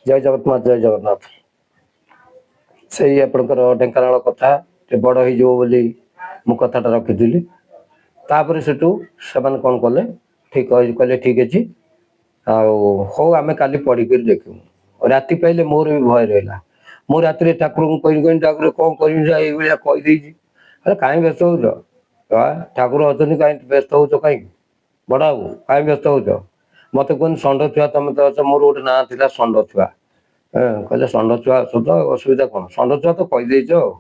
जय जगन्नाथ जय जगन्नाथ से आपणकर ढेଙ୍କାନାଳ କଥା ବଡ଼ ହେଇଯିବ ବୋଲି ମୁଁ କଥାଟା ରଖିଥିଲି। ତାପରେ ସେଠୁ ସେମାନେ କ'ଣ କଲେ ଠିକ୍ କହିଲେ ଠିକ୍ ଅଛି ଆଉ ହଉ ଆମେ କାଲି ପଢ଼ିକିରି ଦେଖିବୁ। ରାତି ପାଇଲେ ମୋର ବି ଭୟ ରହିଲା। ମୁଁ ରାତିରେ ଠାକୁରଙ୍କୁ କହିଲି ଠାକୁର କ'ଣ କରିବି ଏଇଭଳିଆ କହିଦେଇଛି। ଆରେ କାହିଁ ବ୍ୟସ୍ତ ହଉଛ ଠାକୁର ଅଛନ୍ତି କାହିଁ ବ୍ୟସ୍ତ ହଉଛ କାହିଁକି ବଡ଼ ବାବୁ କାହିଁ ବ୍ୟସ୍ତ ହଉଛ। ମତେ କୁହନି ଷଣ୍ଢ ଛୁଆ ତମେ ତ ଅଛ। ମୋର ଗୋଟେ ନାଁ ଥିଲା ଷଣ୍ଢ ଛୁଆ। କହିଲେ ଷଣ୍ଢ ଛୁଆ ଅଛ ତ ଅସୁବିଧା କ'ଣ? ଷଣ୍ଢ ଛୁଆ ତ କହିଦେଇଛ ଆଉ।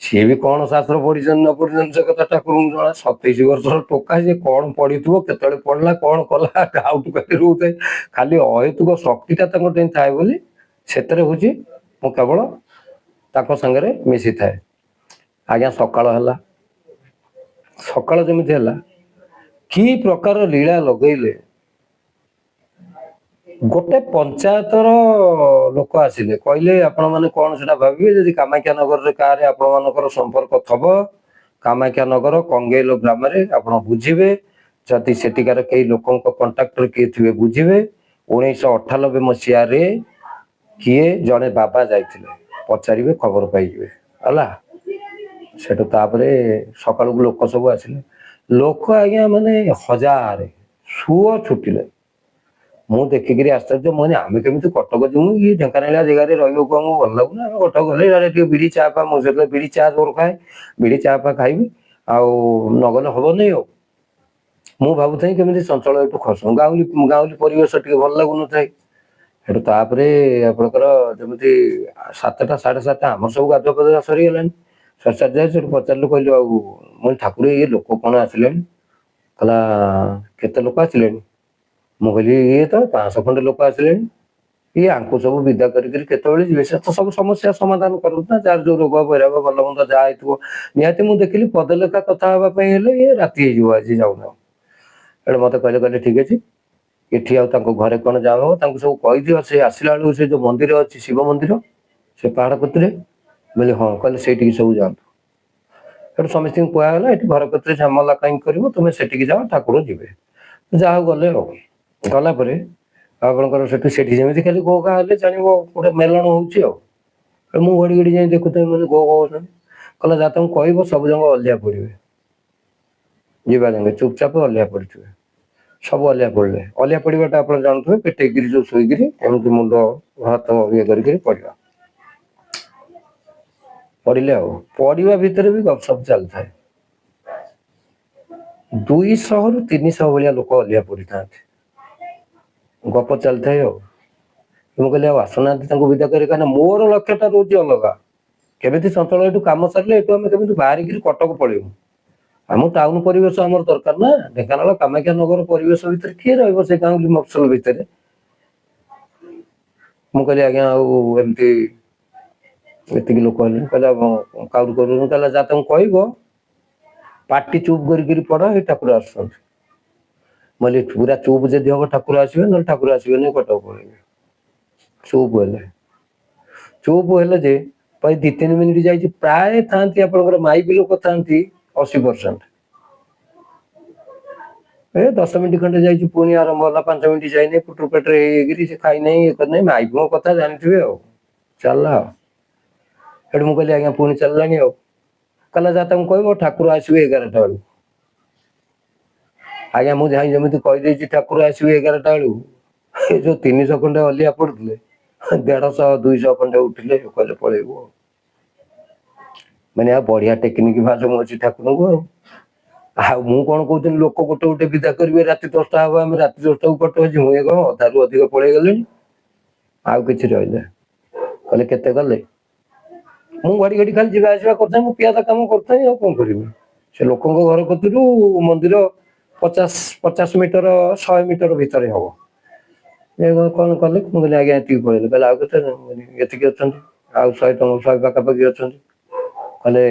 ସିଏ ବି କ'ଣ ଶାସ୍ତ୍ର ପଢିଛନ୍ତି ନ ପଢିଛନ୍ତି ସେ କଥା ଠାକୁରଙ୍କୁ ଜଣା। 27 ବର୍ଷର ଟୋକା ସିଏ କ'ଣ ପଢିଥିବ କେତେବେଳେ ପଢିଲା କ'ଣ କଲା ଆଉଟୁ କାଟି ରହୁଥାଏ। ଖାଲି ଅହେତୁକ ଶକ୍ତିଟା ତାଙ୍କ ଠେଇଁ ଥାଏ ବୋଲି ସେଥିରେ ହଉଛି ମୁଁ କେବଳ ତାଙ୍କ ସାଙ୍ଗରେ ମିଶିଥାଏ। ଆଜ୍ଞା ସକାଳ ହେଲା। ସକାଳ ଯେମିତି ହେଲା କି ପ୍ରକାର ଲୀଳା ଲଗେଇଲେ। ଗୋଟେ ପଞ୍ଚାୟତର ଲୋକ ଆସିଲେ କହିଲେ ଆପଣମାନେ କ'ଣ ସେଟା ଭାବିବେ ଯଦି କାମାକ୍ଷାନଗରରେ କାହାରେ ଆପଣମାନଙ୍କର ସମ୍ପର୍କ ଥବ କାମାକ୍ଷାନଗର କଙ୍ଗେଇଲ ଗ୍ରାମରେ ଆପଣ ବୁଝିବେ। ଯଦି ସେଠିକାର କେହି ଲୋକଙ୍କ କଣ୍ଟାକ୍ଟରେ କିଏ ଥିବେ ବୁଝିବେ। 1998 ମସିହାରେ କିଏ ଜଣେ ବାବା ଯାଇଥିଲେ ପଚାରିବେ ଖବର ପାଇଯିବେ ହେଲା। ସେଠୁ ତାପରେ ସକାଳକୁ ଲୋକ ସବୁ ଆସିଲେ। ଲୋକ ଆଜ୍ଞା ମାନେ ହଜାରେ ସୁଅ ଛୁଟିଲେ। ମୁଁ ଦେଖିକିରି ଆଶ୍ଚର୍ଯ୍ୟ ମୁଁ ଆମେ କେମିତି କଟକ ଯିବୁ ଇଏ ଢେଙ୍କାନାଳିଆ ଜାଗାରେ ରହିବାକୁ ଆମକୁ ଭଲ ଲାଗୁନି। ଆମେ କଟକ ଗଲେ ଟିକେ ବିଡ଼ି ଚା ଫା ମୁଁ ସେଥିରେ ବିଡ଼ି ଚା ଜୋର ଖାଏ। ବିଡ଼ି ଚା ଫା ଖାଇବି ଆଉ ନଗଲେ ହବନି ଆଉ। ମୁଁ ଭାବୁଥାଏ କେମିତି ଚଞ୍ଚଳ ଏଠୁ ଖସୁ ଗାଉଁଲି ପରିବେଶ ଟିକେ ଭଲ ଲାଗୁନଥାଏ। ସେଠୁ ତାପରେ ଆପଣଙ୍କର ଯେମିତି 7ଟା 7:30 ଆମର ସବୁ ଗାଧୁଆ ପାଧୁଆ ସରିଗଲାଣି। ସରିସାରିଥାଏ ସେଠୁ ପଚାରିଲୁ କହିଲୁ ଆଉ ମୁଁ ଠାକୁର ଇଏ ଲୋକ କ'ଣ ଆସିଲେଣି? କହିଲା କେତେ ଲୋକ ଆସିଲେଣି? ମୁଁ କହିଲି ଇଏ ତ 500 ଖଣ୍ଡେ ଲୋକ ଆସିଲେଣି। ଇଏ ଆଙ୍କୁ ସବୁ ବିଦା କରିକିରି କେତେବେଳେ ଯିବେ? ସେ ତ ସବୁ ସମସ୍ୟା ସମାଧାନ କରନ୍ତି ନା ଯାହାର ଯୋଉ ରୋଗ ବୈରାଗ ଭଲ ମନ୍ଦ ଯାହା ହେଇଥିବ। ନିହାତି ମୁଁ ଦେଖିଲି ପଦେ ଲେଖା କଥା ହେବା ପାଇଁ ହେଲେ ଇଏ ରାତି ହେଇଯିବ ଆଜି ଯାଉନାଉ। ଏଣୁ ମତେ କହିଲେ ଠିକ୍ ଅଛି ଏଠି ଆଉ ତାଙ୍କ ଘରେ କ'ଣ ଯାହା ହବ ତାଙ୍କୁ ସବୁ କହିଦିଅ। ସେ ଆସିଲା ବେଳକୁ ସେ ଯୋଉ ମନ୍ଦିର ଅଛି ଶିବ ମନ୍ଦିର ସେ ପାହାଡ଼ କତିରେ ବୋଲି ହଁ କହିଲେ ସେଇଠିକି ସବୁ ଯାଆନ୍ତୁ। ସେଠୁ ସମସ୍ତଙ୍କୁ କୁହାଗଲା ଏଠି ଘର କତିରେ ଝାମଲା କାହିଁକି କରିବ ତୁମେ ସେଠିକି ଯାଅ ଠାକୁର ଯିବେ। ଯାହା ହଉ ଗଲେ ଆଉ। ଗଲା ପରେ ଆପଣଙ୍କର ସେଠି ଯେମିତି ଖାଲି ଗୋ ଘା ହେଲେ ଜାଣିବ ଗୋଟେ ମେଲଣ ହଉଛି ଆଉ। ମୁଁ ଘଡ଼ି ଘଡ଼ି ଯାଇ ଦେଖୁଥାଏ ମାନେ ଗୋ ହଉଛନ୍ତି। କହିଲା ଯା ତାଙ୍କୁ କହିବ ସବୁ ଯାକ ଅଲିଆ ପଡ଼ିବେ। ଯିବା ଯାକେ ଚୁପଚାପ ଅଲିଆ ପଡ଼ିଥିବେ। ସବୁ ଅଲିଆ ପଡ଼ିଲେ ଅଲିଆ ପଡ଼ିବାଟା ଆପଣ ଜାଣୁଥିବେ ପେଟେଇକିରି ଯୋଉ ଶୋଇକିରି ଏମିତି ମୁଣ୍ଡ ହାତ ଇଏ କରିକି ପଡ଼ିବା। ପଡ଼ିଲେ ଆଉ ପଡ଼ିବା ଭିତରେ ବି ଗପସପ ଚାଲିଥାଏ। 200ରୁ 300 ଭଳିଆ ଲୋକ ଅଲିଆ ପଡ଼ିଥାନ୍ତି। ଗପ ଚାଲିଥାଏ ଆଉ। ମୁଁ କହିଲି ଆଉ ଆସୁନାହାନ୍ତି ତାଙ୍କୁ ବିଦା କରି କାହିଁକିନା ମୋର ଲକ୍ଷ୍ୟଟା ରହୁଛି ଅଲଗା। କେମିତି ଚଞ୍ଚଳ ଏଠୁ କାମ ସାରିଲେ ଏଠୁ ଆମେ କେମିତି ବାହାରିକିରି କଟକ ପଳେଇବୁ। ଆମ ଟାଉନ ପରିବେଶ ଆମର ଦରକାର ନା। ଢେଙ୍କାନାଳ କାମାକ୍ଷାନଗର ପରିବେଶ ଭିତରେ କିଏ ରହିବ ସେ ଗାଉଁଲି ମଫସଲ ଭିତରେ। ମୁଁ କହିଲି ଆଜ୍ଞା ଆଉ ଏମିତି ଏତିକି ଲୋକ ହେଲେଣି କହିଲା କାଉରୁ କରୁନି କହିଲା ଯା ତାଙ୍କୁ କହିବ ପାଟି ଚୁପ୍ କରିକିରି ପଡ଼ ଏଇ ଠାକୁର ଆସୁଛନ୍ତି। ମୁଁ କହିଲି ପୁରା ଚୁପ୍ ଯଦି ହବ ଠାକୁର ଆସିବେ ନହେଲେ ଠାକୁର ଆସିବେନି କଟକ ପଳେଇବେ। ଚୁପ୍ ହେଲେ। ଚୁପ୍ ହେଲେ ଯେ 2-3 ମିନିଟ୍ ଯାଇଛି ପ୍ରାୟ ଥାନ୍ତି ଆପଣଙ୍କର ମାଇପି ଲୋକ ଥାନ୍ତି 80%। 10 ମିନିଟ୍ ଖଣ୍ଡେ ଯାଇଛି ପୁଣି ଆରମ୍ଭ ହେଲା 5 ମିନିଟ୍ ଯାଇନି ପୁଟୁରୁ ପେଟରେ ହେଇକିରି ସେ ଖାଇନାହିଁ ଇଏ କରିନାହିଁ ମାଇପିଙ୍କ କଥା ଜାଣିଥିବେ ଆଉ ଚାଲିଲା ଆଉ। ସେଠୁ ମୁଁ କହିଲି ଆଜ୍ଞା ପୁଣି ଚାଲିଲାଣି ଆଉ। କହିଲା ଯା ତାଙ୍କୁ କହିବ ଠାକୁର ଆସିବେ 11ଟା ବେଳକୁ। ଆଜ୍ଞା ମୁଁ ଯାଇ ଯେମିତି କହିଦେଇଛି ଠାକୁର ଆସିବେ 11ଟା ବେଳକୁ ଏ ଯୋଉ 300 ଖଣ୍ଡେ ଅଲିଆ ପଡୁଥିଲେ 150-200 ଖଣ୍ଡେ ଉଠିଲେ କହିଲେ ପଳେଇବୁ ଆଉ। ମାନେ ଆଉ ବଢିଆ ଟେକ୍ନିକ ମାଲୁମ ଅଛି ଠାକୁରଙ୍କୁ ଆଉ। ଆଉ ମୁଁ କ'ଣ କହୁଥିଲି ଲୋକ ଗୋଟେ ଗୋଟେ ବିଦା କରିବେ ରାତି 10ଟା ହବ ଆମେ ରାତି 10ଟାକୁ କଟକ ଯିବୁ ଇଏ କ'ଣ ଅଧାରୁ ଅଧିକ ପଳେଇ ଗଲେଣି। ଆଉ କିଛି ରହିଲେ କହିଲେ କେତେ ଗଲେ? ମୁଁ ଘଡ଼ି ଘଡ଼ି ଖାଲି ଯିବା ଆସିବା କରୁଥାଏ ମୁଁ ପିଆଦା କାମ କରୁଥାଏ ଆଉ କ'ଣ କରିବି। ସେ ଲୋକଙ୍କ ଘର କତିରୁ ମନ୍ଦିର 50 ମିଟର 100 ମିଟର ଭିତରେ ହବ। ଏ କ'ଣ କଲେ ମୁଁ କହିଲି ଆଜ୍ଞା ଏତିକି ପଳେଇଲେ କହିଲେ ଆଉ କେତେ ଏତିକି ଅଛନ୍ତି ଆଉ 100 ପାଖାପାଖି ଅଛନ୍ତି। କହିଲେ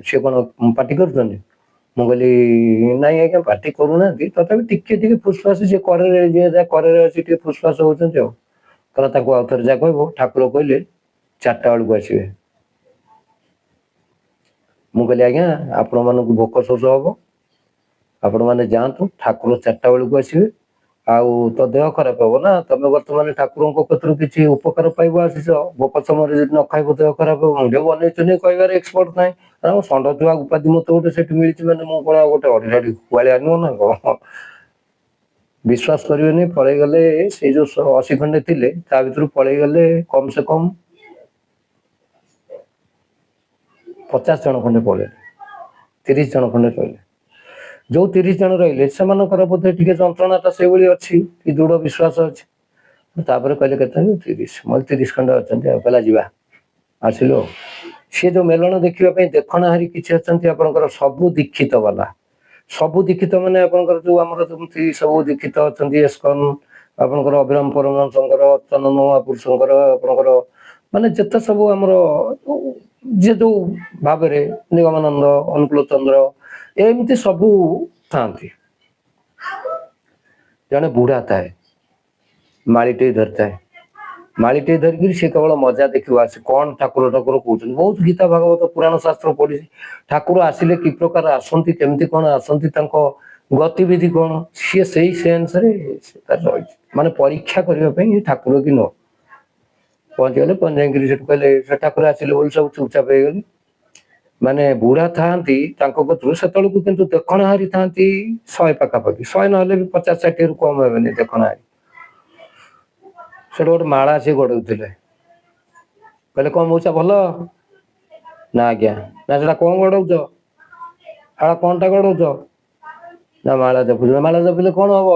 ସିଏ କ'ଣ ପାଟି କରୁଛନ୍ତି? ମୁଁ କହିଲି ନାଇଁ ଆଜ୍ଞା ପାଟି କରୁନାହାନ୍ତି ତଥାପି ଟିକେ ଟିକେ ଫୁସଫାସ ସେ କରରେ ଯିଏ ଯାହା କରରେ ଅଛି ଟିକେ ଫୁସଫାସ ହଉଛନ୍ତି ଆଉ। କହିଲା ତାଙ୍କୁ ଆଉ ଥରେ ଯାହା କହିବ ଠାକୁର କହିଲେ 4ଟା ବେଳକୁ ଆସିବେ। ମୁଁ କହିଲି ଆଜ୍ଞା ଆପଣ ମାନଙ୍କୁ ଭୋକ ଶୋଷ ହବ ଆପଣମାନେ ଯାଆନ୍ତୁ ଠାକୁର 4ଟା ବେଳକୁ ଆସିବେ ଆଉ ତ ଦେହ ଖରାପ ହବ ନା। ତମେ ବର୍ତ୍ତମାନ ଠାକୁରଙ୍କ କତିରୁ କିଛି ଉପକାର ପାଇବ ଆସିଛ, ଭୋକ ସମୟରେ ଯଦି ନ ଖାଇବ ଦେହ ଖରାପ ହବ। ମୁଁ ଟିକେ ବନେଇଛନ୍ତି କହିବାରେ ଏକ୍ସପର୍ଟ ନାହିଁ, କାରଣ ଷଣ୍ଢ ଥିବା ଉପାଧି ମତେ ଗୋଟେ ସେଠି ମିଳିଛି ମାନେ ମୁଁ କଣ ଆଉ ଗୋଟେ ଅର୍ଡିନାରୀ କୁଆଳିଆ ନୁହଁ ନା କଣ। ବିଶ୍ୱାସ କରିବେନି, ପଳେଇଗଲେ ସେଇ ଯୋଉ 80 ଖଣ୍ଡେ ଥିଲେ ତା ଭିତରୁ ପଳେଇଗଲେ କମ ସେ କମ 50 ଜଣ ଖଣ୍ଡେ ପଳେଇଲେ, 30 ଜଣ ଖଣ୍ଡେ ରହିଲେ। ଯୋଉ 30 ଜଣ ରହିଲେ ସେମାନଙ୍କର ବୋଧେ ଟିକେ ଯନ୍ତ୍ରଣାଟା ସେଇଭଳି ଅଛି କି ଦୃଢ ବିଶ୍ୱାସ ଅଛି। ତାପରେ କହିଲେ କେତେ 30, ମୋର 30 ଖଣ୍ଡେ ଅଛନ୍ତି ଆଉ, କହିଲା ଯିବା। ଆସିଲୁ ଆଉ। ସିଏ ଯୋଉ ମେଲଣ ଦେଖିବା ପାଇଁ ଦେଖଣାହାରୀ କିଛି ଅଛନ୍ତି ଆପଣଙ୍କର ସବୁ ଦୀକ୍ଷିତ ବାଲା। ସବୁ ଦୀକ୍ଷିତ ମାନେ ଆପଣଙ୍କର ଯୋଉ ଆମର ଯେମିତି ସବୁ ଦୀକ୍ଷିତ ଅଛନ୍ତି ଇସ୍କନ, ଆପଣଙ୍କର ଅଭିରାମ ପରମହଂସଙ୍କର, ଚନ୍ଦନ ମହାପୁରୁଷଙ୍କର, ଆପଣଙ୍କର ମାନେ ଯେତେ ସବୁ ଆମର ଯିଏ ଯୋଉ ଭାବରେ ନିଗମାନନ୍ଦ, ଅନୁକୂଳ ଚନ୍ଦ୍ର, ଏମିତି ସବୁ ଥାନ୍ତି। ଜଣେ ବୁଢା ଥାଏ, ମାଳିଟେ ଧରିଥାଏ। ମାଳିଟେ ଧରିକିରି ସେ କେବଳ ମଜା ଦେଖିବ ଆସେ, କଣ ଠାକୁର ଠାକୁର କହୁଛନ୍ତି। ବହୁତ ଗୀତା ଭାଗବତ ପୁରାଣ ଶାସ୍ତ୍ର ପଢିଛି। ଠାକୁର ଆସିଲେ କି ପ୍ରକାର ଆସନ୍ତି, କେମିତି କଣ ଆସନ୍ତି, ତାଙ୍କ ଗତିବିଧି କଣ, ସିଏ ସେଇ ସେନ୍ସରେ ରହିଛି। ମାନେ ପରୀକ୍ଷା କରିବା ପାଇଁ ଠାକୁର କି ନ ପହଞ୍ଚିଗଲେ ଯାଇକିରି ସେଠୁ କହିଲେ ସେ ଠାକୁର ଆସିଲେ ବୋଲି ସବୁ ଚୁପଚାପ ହେଇଗଲେ। ମାନେ ବୁଢା ଥାଆନ୍ତି ତାଙ୍କ କତିରୁ ସେତେବେଳକୁ କିନ୍ତୁ ଦେଖଣାହାରୀ ଥାଆନ୍ତି 100 ପାଖାପାଖି, 100 ନହେଲେ ବି 50-60 ରୁ କମ ହେବେନି ଦେଖଣାହାରୀ। ସେଠୁ ଗୋଟେ ମାଳା ସିଏ ଗଡଉଥିଲେ, କହିଲେ କଣ ମଉସା ଭଲ ନା? ଆଜ୍ଞା। ନା ସେଟା କଣ ଗଡଉଛ? କଣଟା ଗଡଉଛ? ନା ମାଳା ଜପୁଛି। ମାଳା ଜପିଲେ କଣ ହବ?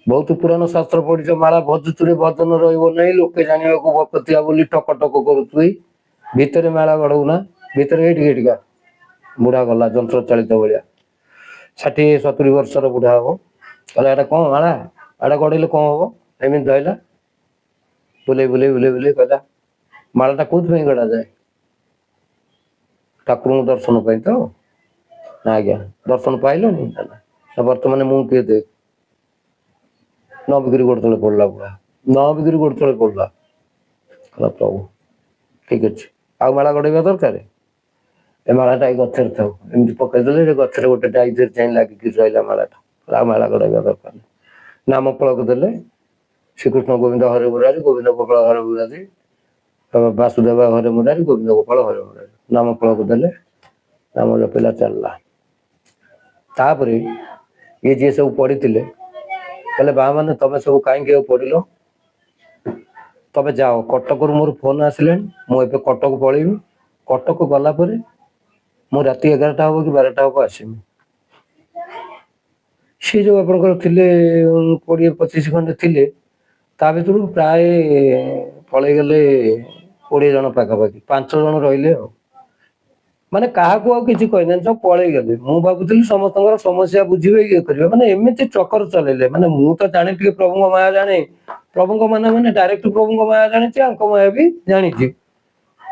ବହୁତ ପୁରାଣ ଶାସ୍ତ୍ର ପଢିଛ, ମାଳା ଭଜୁଥିରେ ଭଜନ ରହିବ ନାହିଁ, ଲୋକେ ଜାଣିବାକୁ ଭକତିଆ ବୋଲି ଟକ ଟକ କରୁଥିବେ। ଭିତରେ ମାଳା ଗଡଉନା, ଭିତରେ ଏଇଠିକା ବୁଢା ଗଲା ଯନ୍ତ୍ର ଚାଳିତ ଭଳିଆ, 60-70 ବର୍ଷର ବୁଢା ହବ। କହିଲା ଏଟା କଣ ମାଳା? ଏଟା ଗଡେଇଲେ କଣ ହବ? ଏମିତି ଧଇଲା, ବୁଲେଇ କହିଲା ମାଳାଟା କୋଉଥିପାଇଁ ଗଡାଯାଏ? ଠାକୁରଙ୍କୁ ଦର୍ଶନ ପାଇଁ ତ? ନା ଆଜ୍ଞା। ଦର୍ଶନ ପାଇଲନି? ବର୍ତ୍ତମାନ ମୁଁ କିଏ ଦେଖ। ନ ବିକିରି ଗୋଡ଼ ତଳେ ପଡିଲା ବୁଢା, ନ ବିକିରି ଗୋଡ଼ ତଳେ ପଡିଲା। କହିଲା ପ୍ରଭୁ ଠିକ ଅଛି, ଆଉ ମାଳା ଗଡେଇବା ଦରକାର? ଏ ମାଳାଟା ଏଇ ଗଛରେ ଥାଉ। ଏମିତି ପକେଇଦେଲେ ସେ ଗଛରେ ଗୋଟେ ଡାଇଚେର ଚାହିଁ ଲାଗିକି ରହିଲା ମାଳାଟା। ଆଉ ମାଳା ଗଡେଇବା ଦରକାର ନାହିଁ। ନାମ ଫଳକ ଦେଲେ, ଶ୍ରୀକୃଷ୍ଣ ଗୋବିନ୍ଦ ହରେ ମୁରାରି, ଗୋବିନ୍ଦ ଗୋପାଳ ହରେ ମୁରାରି, ବାସୁଦେବ ହରେ ମୁରାରି, ଗୋବିନ୍ଦ ଗୋପାଳ ହରେ ମୁରାରି। ନାମ ଫଳକ ଦେଲେ, ନାମ ଜପିଲା ଚାଲିଲା। ତାପରେ ଇଏ ଯିଏ ସବୁ ପଢିଥିଲେ କହିଲେ ବା ମାନେ ତମେ ସବୁ କାହିଁକି ଆଉ ପଢିଲ? ତମେ ଯାଅ, କଟକରୁ ମୋର ଫୋନ ଆସିଲାଣି, ମୁଁ ଏବେ କଟକ ପଳେଇବି। କଟକ ଗଲା ପରେ ମୁଁ ରାତି 11ଟା ହବ କି 12ଟା ହବ ଆସିବି। ସିଏ ଯୋଉ ଆପଣଙ୍କର ଥିଲେ 20-25 ଖଣ୍ଡେ ଥିଲେ, ତା ଭିତରୁ ପ୍ରାୟ ପଳେଇଗଲେ 20 ଜଣ ପାଖାପାଖି, 5 ଜଣ ରହିଲେ ଆଉ। ମାନେ କାହାକୁ ଆଉ କିଛି କହିନାହାନ୍ତି, ସବୁ ପଳେଇଗଲେ। ମୁଁ ଭାବୁଥିଲି ସମସ୍ତଙ୍କର ସମସ୍ୟା ବୁଝିବେ, ଇଏ କରିବେ, ମାନେ ଏମିତି ଚକର ଚଲେଇଲେ। ମାନେ ମୁଁ ତ ଜାଣେ ଟିକେ ପ୍ରଭୁଙ୍କ ମାୟା ଜାଣେ, ପ୍ରଭୁଙ୍କ ମାନେ ଡାଇରେକ୍ଟ ପ୍ରଭୁଙ୍କ ମାୟା ଜାଣିଛି, ଆଙ୍କ ମାୟା ବି ଜାଣିଛି।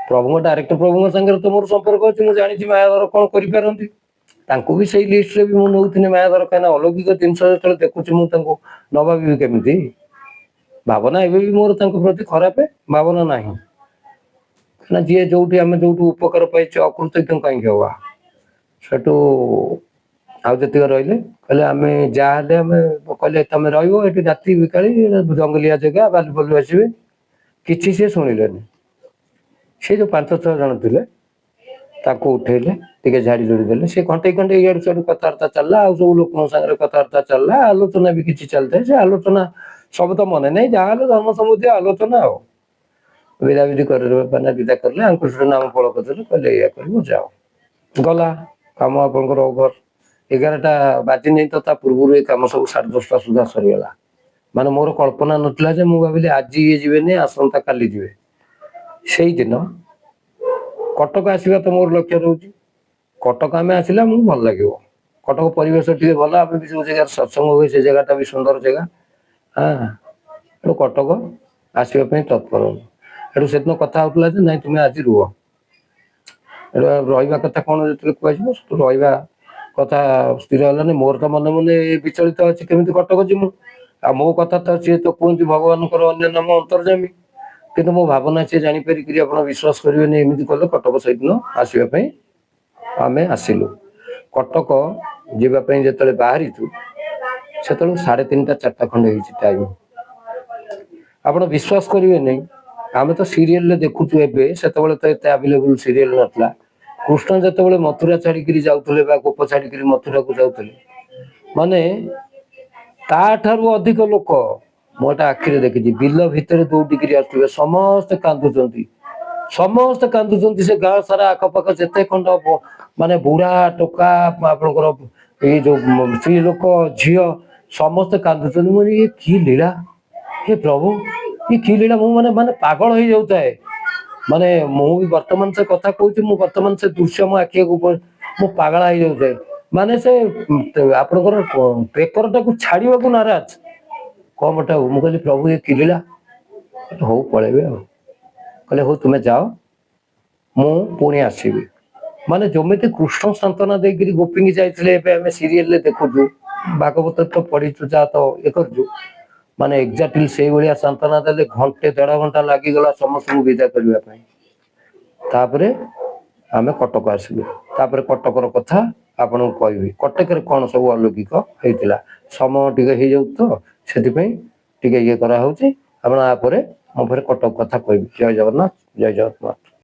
ପ୍ରଭୁଙ୍କ ଡାଇରେକ୍ଟ ପ୍ରଭୁଙ୍କ ସାଙ୍ଗରେ ତ ମୋର ସମ୍ପର୍କ ଅଛି, ମୁଁ ଜାଣିଛି ମାୟାଧର କଣ କରିପାରନ୍ତି। ତାଙ୍କୁ ବି ସେଇ ଲିଷ୍ଟରେ ବି ମୁଁ ନଉଥିଲି ମାୟାଧର, କାହିଁକିନା ଅଲୌକିକ ଜିନିଷ ଯେତେବେଳେ ଦେଖୁଛି ମୁଁ ତାଙ୍କୁ ନ ଭାବିବି କେମିତି? ଭାବନା ଏବେ ବି ମୋର ତାଙ୍କ ପ୍ରତି ଖରାପ ଭାବନା ନାହିଁ, ନା ଯିଏ ଯୋଉଠି ଆମେ ଯୋଉଠୁ ଉପକାର ପାଇଛୁ ଅକୃତଜ୍ଞ କାହିଁକି ହବା। ସେଠୁ ଆଉ ଯେତିକି ରହିଲେ କହିଲେ ଆମେ ଯାହା ହେଲେ ଆମେ କହିଲେ ତମେ ରହିବ ଏଠି ରାତି ବିକାଳି, ଜଙ୍ଗଲିଆ ଜାଗା, ବାଲି ଫାଲି ଆସିବେ, କିଛି ସେ ଶୁଣିଲେନି। ସେ ଯୋଉ 5-6 ଜଣ ଥିଲେ ତାକୁ ଉଠେଇଲେ, ଟିକେ ଝାଡି ଝୁଡି ଦେଲେ। ସେ ଘଣ୍ଟେଇ ଇଆଡୁ ସିଆଡୁ କଥାବାର୍ତ୍ତା ଚାଲିଲା, ଆଉ ସବୁ ଲୋକଙ୍କ ସାଙ୍ଗରେ କଥାବାର୍ତ୍ତା ଚାଲିଲା, ଆଲୋଚନା ବି କିଛି ଚାଲିଥାଏ। ସେ ଆଲୋଚନା ସବୁ ତ ମନେ ନାହିଁ, ଯାହାହେଲେ ଧର୍ମ ସମ୍ବନ୍ଧୀୟ ଆଲୋଚନା ଆଉ। ବିଦାବିଦି ବିଦା କରିଲେ, ଆଙ୍କୁ ସେଠୁ ନାମ ଫଳକ ଦେଲେ, କହିଲେ ଏଇଆ କରିବ ଯାଅ। ଗଲା କାମ ଆପଣଙ୍କର ଓଭର। 11ଟା ବାଜିନି ତ ତା ପୂର୍ବରୁ ଏ କାମ ସବୁ 10:30 ସୁଦ୍ଧା ସରିଗଲା। ମାନେ ମୋର କଳ୍ପନା ନଥିଲା ଯେ, ମୁଁ ଭାବିଲି ଆଜି ଇଏ ଯିବେନି, ଆସନ୍ତା କାଲି ଯିବେ। ସେଇଦିନ କଟକ ଆସିବା ତ ମୋର ଲକ୍ଷ୍ୟ ରହୁଛି। କଟକ ଆମେ ଆସିଲେ ଆମକୁ ଭଲ ଲାଗିବ, କଟକ ପରିବେଶ ଟିକେ ଭଲ, ଆମେ ବି ଯୋଉ ଜାଗାରେ ସତ୍ସଙ୍ଗ ହୁଏ ସେ ଜାଗାଟା ବି ସୁନ୍ଦର ଜାଗା। ଏଠୁ କଟକ ଆସିବା ପାଇଁ ତତ୍ପର ହେଲୁ। ସେଠୁ ସେଦିନ କଥା ହଉଥିଲା ଯେ ନାଇଁ ତୁମେ ଆଜି ରୁହ। ରହିବା କଥା କଣ ଯେତେବେଳେ କୁହାଯିବ, ସେଠୁ ରହିବା କଥା ସ୍ଥିର ହେଲାନି। ମୋର ତ ମନେ ମନେ ବିଚଳିତ ଅଛି କେମିତି କଟକ ଯିମୁ, ଆଉ ମୋ କଥା ତ ସିଏ ତ କୁହନ୍ତି ଭଗବାନଙ୍କର ଅନ୍ୟ ନାମ ଅନ୍ତର୍ଯ୍ୟାମୀ, କିନ୍ତୁ ମୋ ଭାବନା ସିଏ ଜାଣିପାରିକିରି ଆପଣ ବିଶ୍ୱାସ କରିବେନି ଏମିତି କଲେ କଟକ ସେଇଦିନ ଆସିବା ପାଇଁ ଆମେ ଆସିଲୁ। କଟକ ଯିବା ପାଇଁ ଯେତେବେଳେ ବାହାରିଛୁ ସେତେବେଳକୁ 3:30 4ଟା ଖଣ୍ଡେ ହେଇଛି ଟାଇମ। ଆପଣ ବିଶ୍ୱାସ କରିବେନି, ଆମେ ତ ସିରିଏଲରେ ଦେଖୁଛୁ ଏବେ, ସେତେବେଳେ ତ ଏତେ ଆଭେଲେବୁଲ ସିରିଏଲ ନଥିଲା। କୃଷ୍ଣ ଯେତେବେଳେ ମଥୁରା ଛାଡିକିରି ଯାଉଥିଲେ ବା ଗୋପ ଛାଡିକିରି ମଥୁରାକୁ ଯାଉଥିଲେ, ମାନେ ତା ଠାରୁ ଅଧିକ ଲୋକ ମୁଁ ଏଟା ଆଖିରେ ଦେଖିଛି। ବିଲ ଭିତରେ ଦୌଡ଼ିକିରି ଆସୁଥିବେ, ସମସ୍ତେ କାନ୍ଦୁଛନ୍ତି, ସମସ୍ତେ କାନ୍ଦୁଛନ୍ତି। ସେ ଗାଁ ସାରା ଆଖପାଖ ଯେତେ ଖଣ୍ଡ ମାନେ ବୁଢା ଟୋକା ଆପଣଙ୍କର ଏଇ ଯୋଉ ସ୍ତ୍ରୀ ଲୋକ ଝିଅ ସମସ୍ତେ କାନ୍ଦୁଛନ୍ତି। ମୁଁ ଇଏ କି ଲୀଳା, ହେ ପ୍ରଭୁ ଇଏ କି ଲୀଳା। ମୁଁ ମାନେ ମାନେ ପାଗଳ ହେଇଯାଉଥାଏ। ମାନେ ମୁଁ ବି ବର୍ତ୍ତମାନ ସେ କଥା କହୁଛି, ମୁଁ ବର୍ତ୍ତମାନ ସେ ଦୃଶ୍ୟ ମୋ ଆଖି ଆଗକୁ ମୁଁ ପାଗଳା ହେଇଯାଉଥାଏ। ମାନେ ସେ ଆପଣଙ୍କର ପେପରଟାକୁ ଛାଡିବାକୁ ନାରାଜ। କମଟା ହଉ, ମୁଁ କହିଲି ପ୍ରଭୁ ଏ କି ଲୀଳା। ହଉ ପଳେଇବେ ଆଉ, କହିଲେ ହଉ ତୁମେ ଯାଅ, ମୁଁ ପୁଣି ଆସିବି। ମାନେ ଯେମିତି କୃଷ୍ଣ ସାନ୍ତ୍ୱନା ଦେଇକିରି ଗୋପୀଙ୍କି ଯାଇଥିଲେ, ଏବେ ଆମେ ସିରିଏଲରେ ଦେଖୁଛୁ, ଭାଗବତ ତ ପଢିଛୁ, ଯାହା ତ ଇଏ କରୁଛୁ, ମାନେ ଏକ୍ଜାକ୍ଟଲି ସେଇଭଳିଆ ସାନ୍ତ୍ୱନା ଦେଲେ। 1.5 ଘଣ୍ଟା ଲାଗିଗଲା ସମସ୍ତଙ୍କୁ ବିଦା କରିବା ପାଇଁ। ତାପରେ ଆମେ କଟକ ଆସିଲୁ। ତାପରେ କଟକର କଥା ଆପଣଙ୍କୁ କହିବି, କଟକରେ କଣ ସବୁ ଅଲୌକିକ ହେଇଥିଲା। ସମୟ ଟିକେ ହେଇଯାଉଛି ତ, ସେଥିପାଇଁ ଟିକେ ଇଏ କରାହଉଛି। ଆପଣ ଆପରେ ମୋ ଫେରେ କଟକ କଥା କହିବି। ଜୟ ଜଗନ୍ନାଥ, ଜୟ ଜଗନ୍ନାଥ।